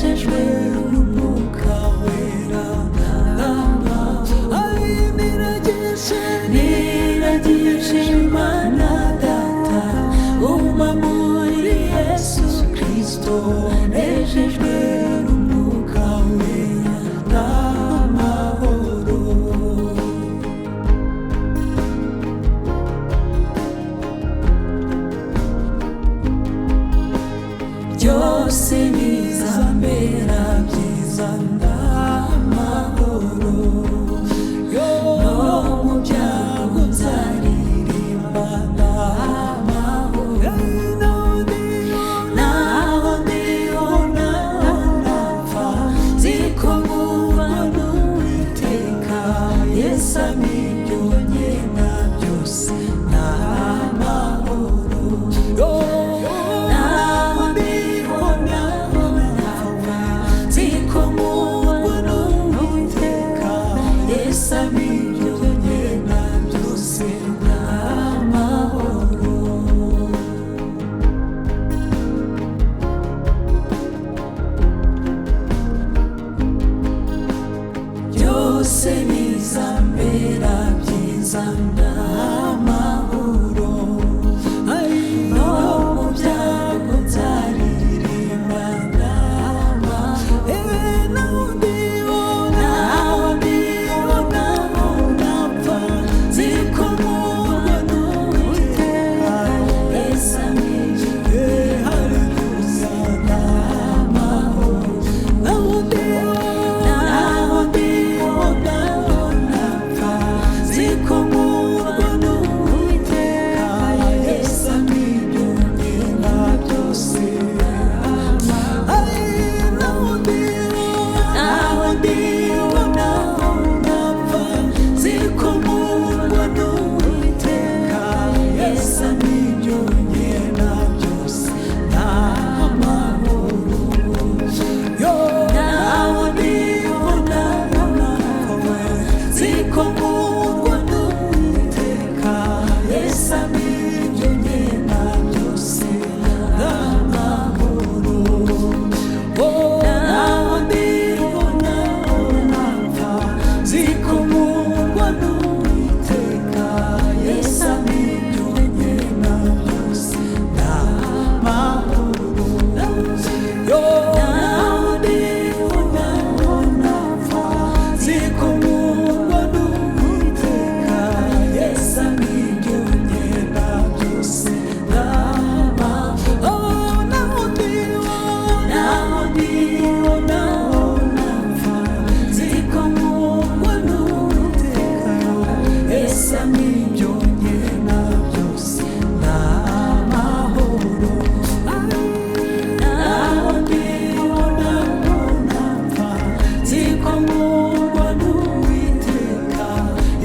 nejejwe n'umwuka wera niragije Imana Data uma muri Yesu Kristo nejejwe n'umwuka wera n'amahoro byose bizambera byiza ndamahoro no mu byago nzaririmba ndamahoro naho ndiho naho napfa nziko nguma n'Uwiteka Yesu amijyonye na byose ndamahoro byose bizambera byiza ndamahoro no mu byago nzaririmba ndamahoro naho ndiho naho napfa nziko nguma n'Uwiteka Yesu amijyonye haleluya ndamahoro naho ndiho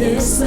Yes,